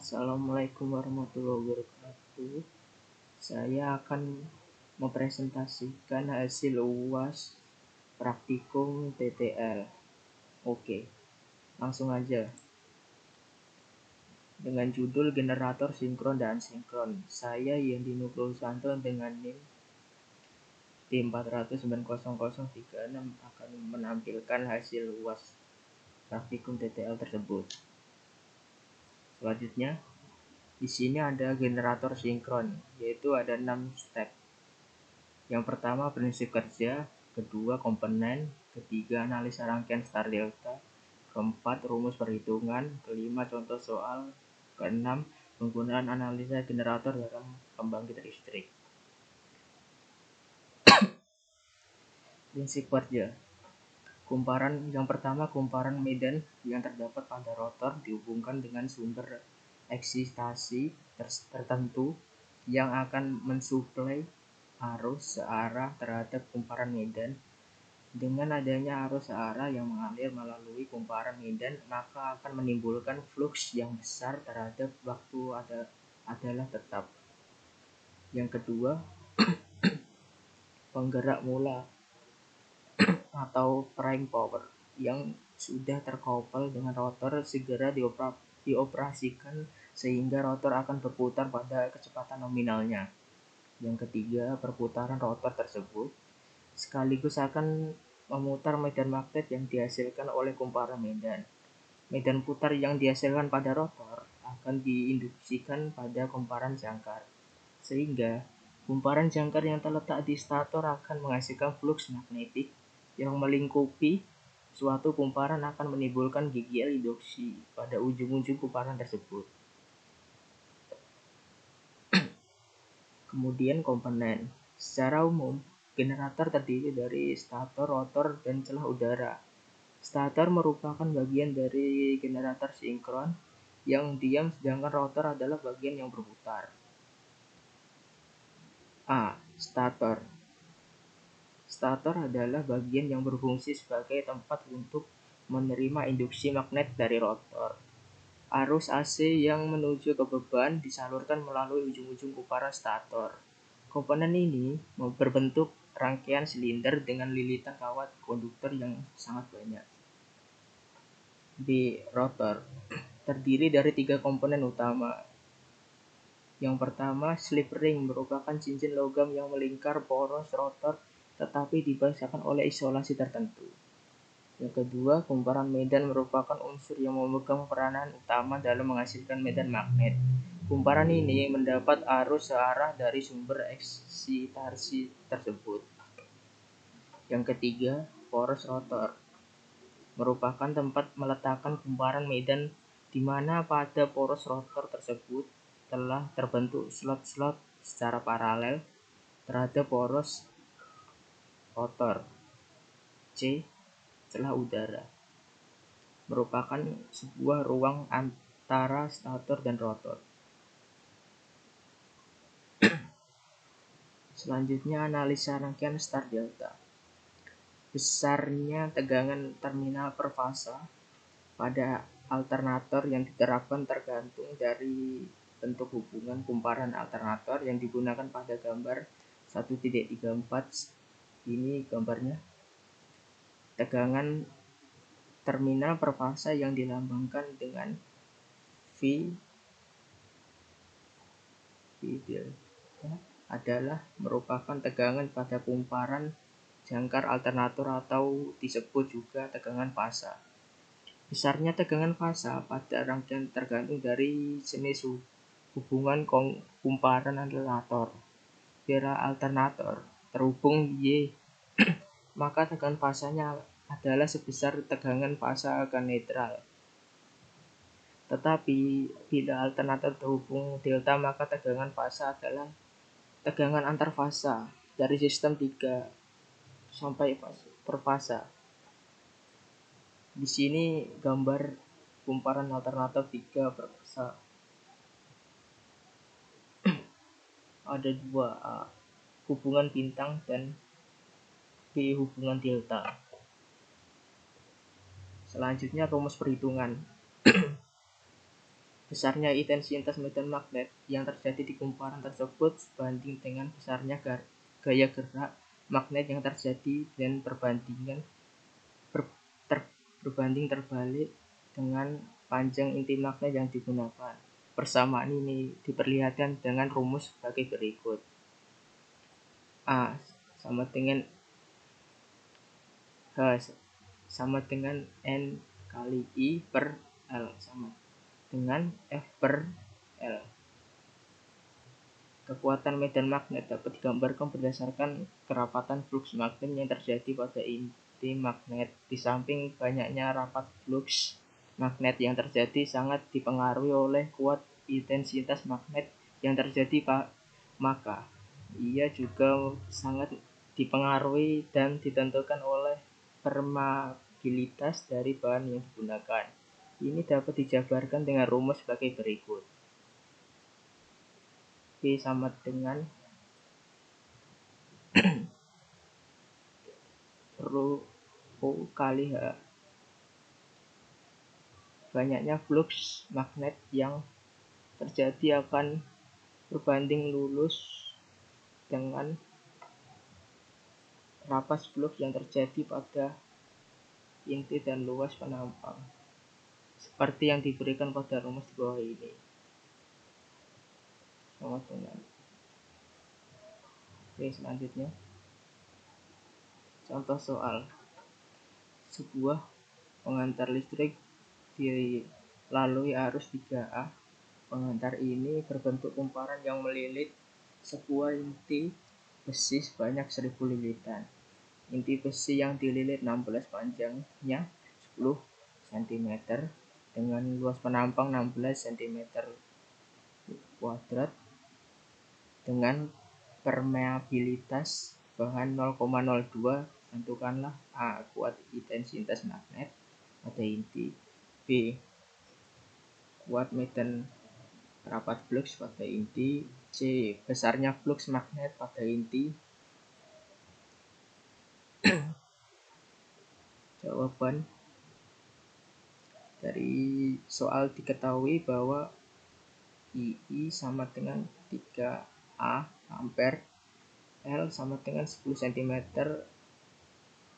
Assalamualaikum warahmatullahi wabarakatuh. Saya akan mempresentasikan hasil UAS praktikum TTL. Oke, langsung aja. Dengan judul generator sinkron dan sinkron, saya Yendi Nugroho dengan NIM D4900036 akan menampilkan hasil UAS praktikum TTL tersebut. Selanjutnya, di sini ada generator sinkron, yaitu ada 6 step. Yang pertama prinsip kerja, kedua komponen, ketiga analisa rangkaian star delta, keempat rumus perhitungan, kelima contoh soal, keenam penggunaan analisa generator dalam pembangkit listrik. Prinsip kerja. Yang pertama kumparan medan yang terdapat pada rotor dihubungkan dengan sumber eksitasi tertentu yang akan mensuplai arus searah terhadap kumparan medan. Dengan adanya arus searah yang mengalir melalui kumparan medan, maka akan menimbulkan fluks yang besar terhadap waktu adalah tetap. Yang kedua, penggerak mula atau prime power yang sudah terkopel dengan rotor segera dioperasikan sehingga rotor akan berputar pada kecepatan nominalnya. Yang ketiga, perputaran rotor tersebut sekaligus akan memutar medan magnet yang dihasilkan oleh kumparan medan. Medan putar yang dihasilkan pada rotor akan diinduksikan pada kumparan jangkar, sehingga kumparan jangkar yang terletak di stator akan menghasilkan fluks magnetik yang melingkupi suatu kumparan akan menimbulkan GGL induksi pada ujung-ujung kumparan tersebut. Kemudian komponen. Secara umum, generator terdiri dari stator, rotor, dan celah udara. Stator merupakan bagian dari generator sinkron yang diam, sedangkan rotor adalah bagian yang berputar. A. Stator. Stator adalah bagian yang berfungsi sebagai tempat untuk menerima induksi magnet dari rotor. Arus AC yang menuju ke beban disalurkan melalui ujung-ujung kumparan stator. Komponen ini berbentuk rangkaian silinder dengan lilitan kawat konduktor yang sangat banyak. B. Rotor. Terdiri dari 3 komponen utama. Yang pertama, slip ring merupakan cincin logam yang melingkar poros rotor tetapi dibasakan oleh isolasi tertentu. Yang kedua, kumparan medan merupakan unsur yang memegang peranan utama dalam menghasilkan medan magnet. Kumparan ini mendapat arus searah dari sumber eksitasi tersebut. Yang ketiga, poros rotor merupakan tempat meletakkan kumparan medan di mana pada poros rotor tersebut telah terbentuk slot-slot secara paralel terhadap poros rotor. C. Celah udara merupakan sebuah ruang antara stator dan rotor. Selanjutnya, analisa rangkaian star delta. Besarnya tegangan terminal per fasa pada alternator yang diterapkan tergantung dari bentuk hubungan kumparan alternator yang digunakan pada gambar 1.34. Ini gambarnya. Tegangan terminal per fasa yang dilambangkan dengan V delta adalah merupakan tegangan pada kumparan jangkar alternator atau disebut juga tegangan fasa. Besarnya tegangan fasa pada rangkaian tergantung dari jenis hubungan kumparan alternator. Bila alternator terhubung Y, maka tegangan fasanya adalah sebesar tegangan fasa akan netral. Tetapi bila alternator terhubung delta, maka tegangan fasa adalah tegangan antar fasa dari sistem 3 sampai per fasa. Di sini gambar kumparan alternator 3 per fasa. Ada 2 A, hubungan bintang, dan B, hubungan delta. Selanjutnya rumus perhitungan. Besarnya intensitas medan magnet yang terjadi di kumparan tersebut sebanding dengan besarnya gaya gerak magnet yang terjadi dan berbanding terbalik dengan panjang inti magnet yang digunakan. Persamaan ini diperlihatkan dengan rumus sebagai berikut. A sama dengan H sama dengan N kali I per L sama dengan F per L. Kekuatan medan magnet dapat digambarkan berdasarkan kerapatan flux magnet yang terjadi pada inti magnet. Di samping banyaknya rapat flux magnet yang terjadi sangat dipengaruhi oleh kuat intensitas magnet yang terjadi, maka ia juga sangat dipengaruhi dan ditentukan oleh permeabilitas dari bahan yang digunakan. Ini dapat dijabarkan dengan rumus sebagai berikut. P sama dengan rho kali H. Banyaknya flux magnet yang terjadi akan berbanding lurus dengan rapas flux yang terjadi pada inti dan luas penampang, seperti yang diberikan pada rumus di bawah ini. Sama dengan selanjutnya, contoh soal. Sebuah pengantar listrik dilalui arus 3A. Pengantar ini berbentuk kumparan yang melilit sebuah inti besi sebanyak 1000 lilitan. Inti besi yang dililit 16 panjangnya 10 cm dengan luas penampang 16 cm kuadrat dengan permeabilitas bahan 0,02. Tentukanlah A kuat intensitas magnet pada inti, B kuat medan rapat flux pada inti, C besarnya flux magnet pada inti. Jawaban dari soal diketahui bahwa II sama dengan 3A ampere, L sama dengan 10 cm,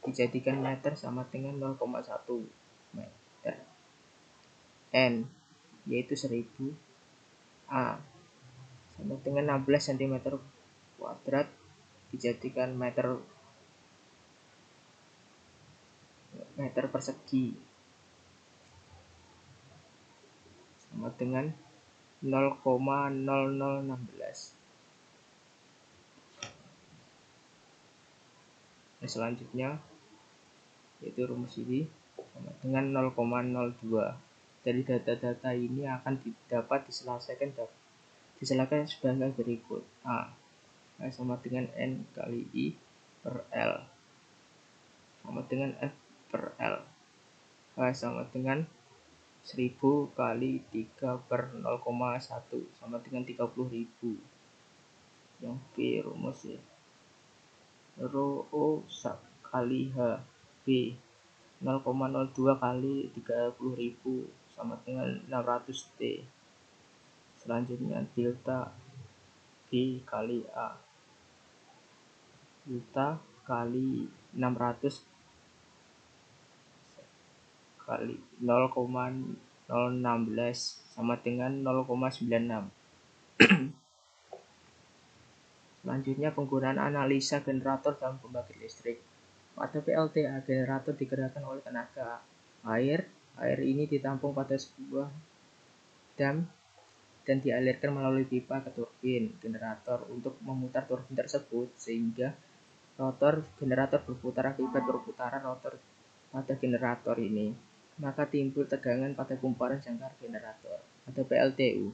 dijadikan meter sama dengan 0,1 meter, N yaitu 1000, A sama dengan 16 cm kuadrat, dijadikan meter persegi sama dengan 0,0016. Selanjutnya yaitu rumus ini sama dengan 0,02. Dari data-data ini akan dapat diselesaikan sebagai berikut. A sama dengan N kali I per L sama dengan F per L. H sama dengan 1000 kali 3 per 0,1 sama dengan 30.000. Yang B rumus ya, rho O kali H, B 0,02 kali 30.000 sama dengan 600 T. Selanjutnya delta B kali A, delta kali 600 kali 0,016 sama dengan 0,96. Selanjutnya penggunaan analisa generator dalam pembangkit listrik. Pada PLTA, generator digerakkan oleh tenaga air. Air ini ditampung pada sebuah dam dan dialirkan melalui pipa ke turbin generator untuk memutar turbin tersebut, sehingga rotor generator berputar. Akibat perputaran rotor pada generator ini, maka timbul tegangan pada kumparan jangkar generator. Pada PLTU,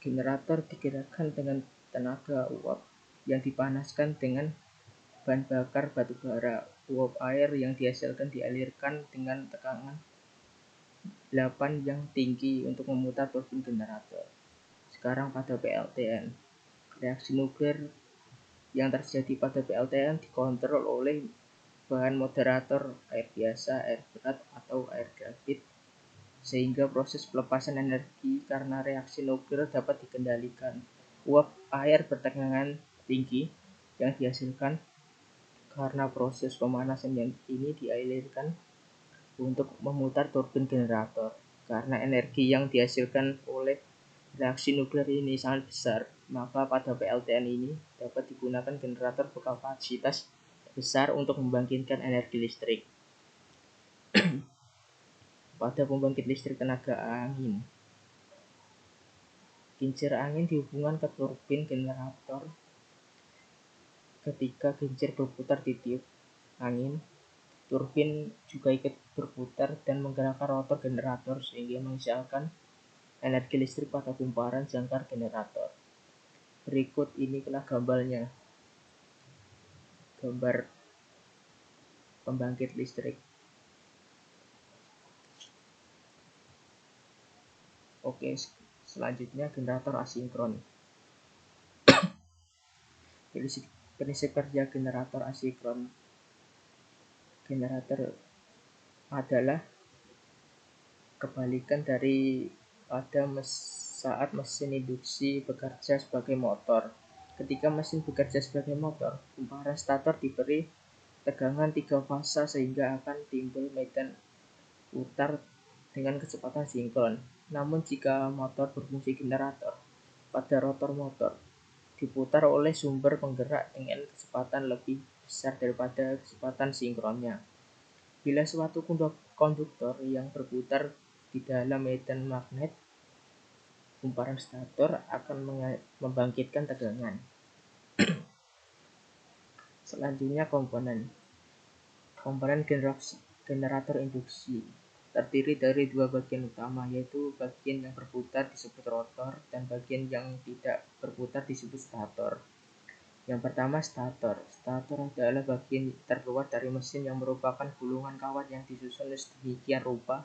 generator digerakkan dengan tenaga uap yang dipanaskan dengan bahan bakar batu bara. Uap air yang dihasilkan dialirkan dengan tekanan 8 yang tinggi untuk memutar turbin generator. Sekarang pada PLTN, reaksi nuklir yang terjadi pada PLTN dikontrol oleh bahan moderator air biasa, air berat, atau air grafit sehingga proses pelepasan energi karena reaksi nuklir dapat dikendalikan. Uap air bertekanan tinggi yang dihasilkan karena proses pemanasan yang ini dialirkan untuk memutar turbin generator. Karena energi yang dihasilkan oleh reaksi nuklir ini sangat besar, maka pada PLTN ini dapat digunakan generator berkapasitas besar untuk membangkitkan energi listrik. Pada pembangkit listrik tenaga angin, kincir angin dihubungkan ke turbin generator. Ketika kincir berputar di tiup angin, turbin juga ikut berputar dan menggerakkan rotor generator sehingga menghasilkan energi listrik pada kumparan jangkar generator. Berikut inilah gambarnya. Gambar pembangkit listrik. Oke, selanjutnya generator asinkron. Prinsip kerja generator asinkron. Generator adalah kebalikan dari pada saat mesin induksi bekerja sebagai motor. Ketika mesin bekerja sebagai motor, kumparan stator diberi tegangan 3 fasa sehingga akan timbul medan putar dengan kecepatan sinkron. Namun jika motor berfungsi generator, pada rotor motor diputar oleh sumber penggerak dengan kecepatan lebih besar daripada kecepatan sinkronnya. Bila suatu konduktor yang berputar di dalam medan magnet, kumparan stator akan membangkitkan tegangan. Selanjutnya komponen generator induksi terdiri dari 2 bagian utama, yaitu bagian yang berputar disebut rotor dan bagian yang tidak berputar disebut stator. Yang pertama, stator. Stator adalah bagian terluar dari mesin yang merupakan gulungan kawat yang disusun sedemikian rupa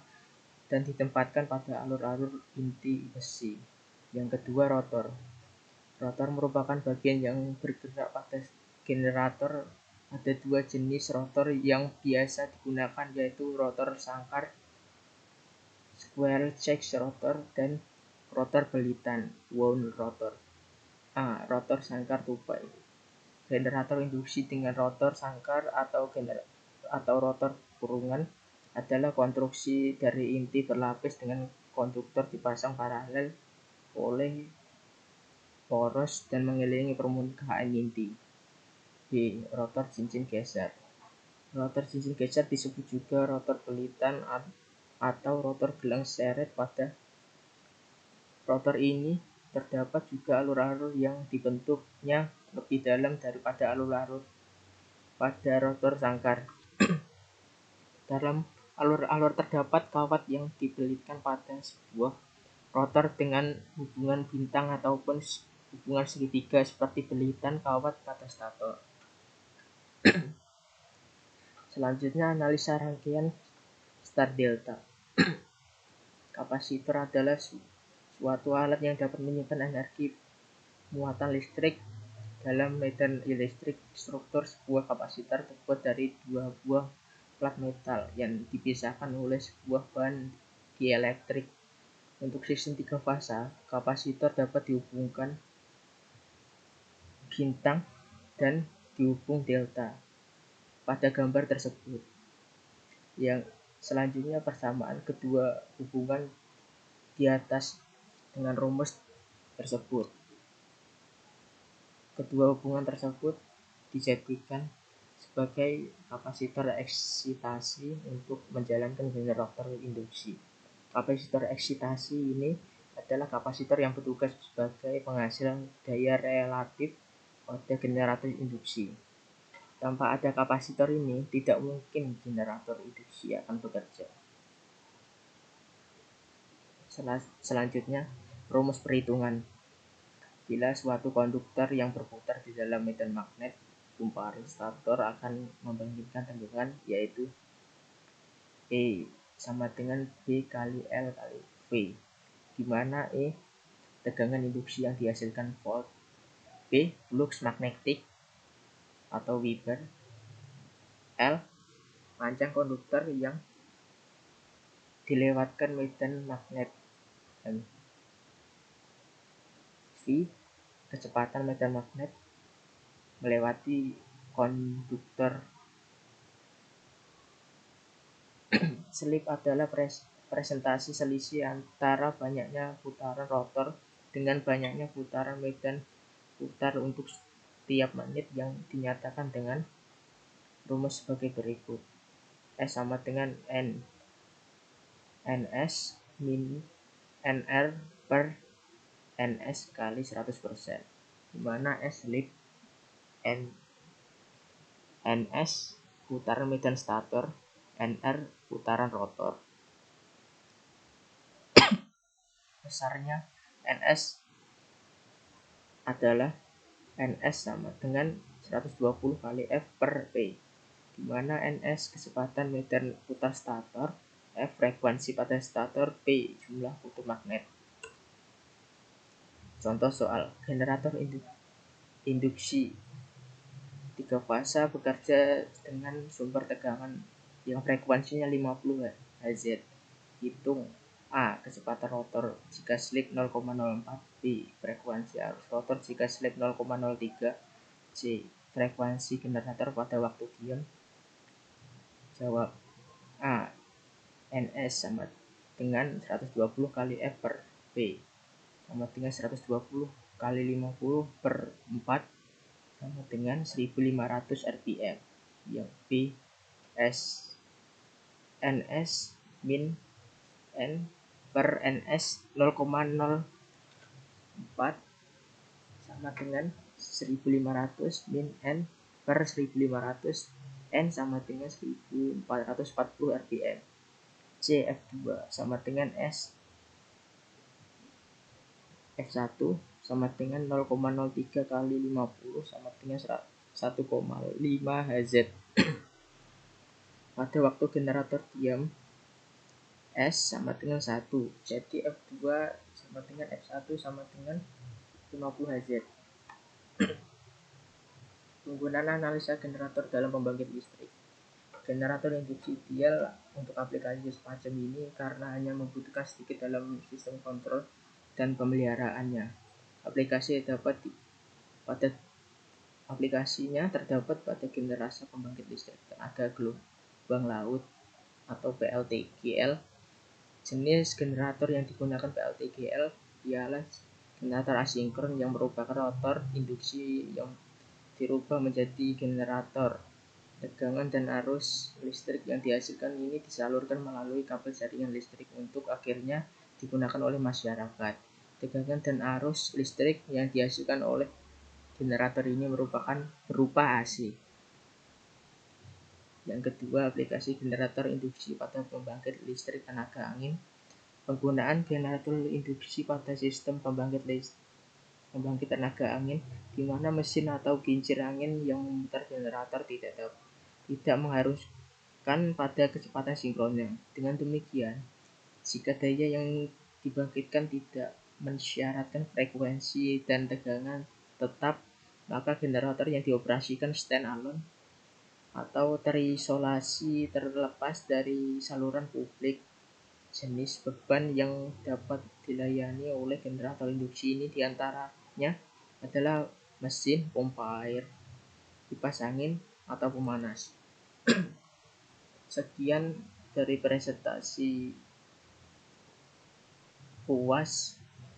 dan ditempatkan pada alur-alur inti besi. Yang kedua, rotor. Rotor merupakan bagian yang bergerak pada generator. Ada 2 jenis rotor yang biasa digunakan, yaitu rotor sangkar squirrel cage rotor dan rotor belitan wound rotor. Rotor sangkar tupai. Generator induksi dengan rotor sangkar atau rotor kurungan adalah konstruksi dari inti berlapis dengan konduktor dipasang paralel oleh poros dan mengelilingi permukaan inti. B. Rotor cincin geser. Rotor cincin geser disebut juga rotor belitan atau rotor gelang seret. Pada rotor ini terdapat juga alur-alur yang dibentuknya lebih dalam daripada alur-alur pada rotor sangkar. Dalam alur-alur terdapat kawat yang dibelitkan pada sebuah rotor dengan hubungan bintang ataupun hubungan segitiga seperti belitan kawat pada stator. Selanjutnya, analisa rangkaian star delta. Kapasitor adalah suatu alat yang dapat menyimpan energi muatan listrik dalam medan listrik. Struktur sebuah kapasitor terbuat dari 2 buah plat metal yang dipisahkan oleh sebuah bahan dielektrik. Untuk sistem 3 fasa, kapasitor dapat dihubungkan bintang dan dihubung delta pada gambar tersebut. Yang selanjutnya, persamaan kedua hubungan di atas dengan rumus tersebut. Kedua hubungan tersebut dijadikan sebagai kapasitor eksitasi untuk menjalankan generator induksi. Kapasitor eksitasi ini adalah kapasitor yang bertugas sebagai penghasil daya relatif pada generator induksi. Tanpa ada kapasitor ini, tidak mungkin generator induksi akan bekerja. Selanjutnya, rumus perhitungan. Bila suatu konduktor yang berputar di dalam medan magnet, kumparan stator akan membangkitkan tegangan, yaitu E sama dengan B kali L kali V, di mana E tegangan induksi yang dihasilkan volt, B flux magnetik atau Weber, L panjang konduktor yang dilewatkan medan magnet V. Kecepatan medan magnet melewati konduktor. Slip adalah presentasi selisih antara banyaknya putaran rotor dengan banyaknya putaran medan putar untuk setiap menit yang dinyatakan dengan rumus sebagai berikut. S sama dengan NS min NR per NS kali 100%, di mana S slip, NS putaran medan stator, NR putaran rotor. Besarnya NS adalah NS sama dengan 120 kali F per P, di mana NS kecepatan medan putar stator, F frekuensi pada stator, P jumlah kutub magnet. Contoh soal generator induksi 3 fase bekerja dengan sumber tegangan yang frekuensinya 50 Hz. Hitung A. Kecepatan rotor jika slip 0,04, B. Frekuensi arus rotor jika slip 0,03, C. Frekuensi generator pada waktu diam. Jawab A. NS sama dengan 120 kali F per P sama dengan 120 kali 50 per 4 sama dengan 1500 rpm, yang B S NS min N per NS 0,04 sama dengan 1500 min N per 1500 N sama dengan 1440 rpm. C F2 sama dengan S F1 sama dengan 0,03 kali 50 sama dengan 1,5 Hz. Pada waktu generator diam, S sama dengan 1, jadi F2 sama dengan F1 sama dengan 50 Hz. Penggunaan analisa generator dalam pembangkit listrik. Generator induksi ideal untuk aplikasi semacam ini karena hanya membutuhkan sedikit dalam sistem kontrol dan pemeliharaannya. Aplikasinya terdapat pada generasi pembangkit listrik tenaga gelombang laut atau PLTGL. Jenis generator yang digunakan PLTGL ialah generator asinkron yang merupakan rotor induksi yang dirubah menjadi generator. Tegangan dan arus listrik yang dihasilkan ini disalurkan melalui kabel jaringan listrik untuk akhirnya digunakan oleh masyarakat. Tegangan dan arus listrik yang dihasilkan oleh generator ini merupakan berupa AC. Yang kedua, aplikasi generator induksi pada pembangkit listrik tenaga angin. Penggunaan generator induksi pada sistem pembangkit tenaga angin, di mana mesin atau kincir angin yang memutar generator tidak mengharuskan pada kecepatan sinkronnya. Dengan demikian, jika daya yang dibangkitkan tidak mensyaratkan frekuensi dan tegangan tetap, maka generator yang dioperasikan stand-alone atau terisolasi terlepas dari saluran publik. Jenis beban yang dapat dilayani oleh generator induksi ini diantaranya adalah mesin, pompa air, kipas angin, atau pemanas. Sekian dari presentasi UAS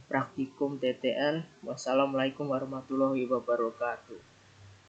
Praktikum TTL. Wassalamualaikum warahmatullahi wabarakatuh.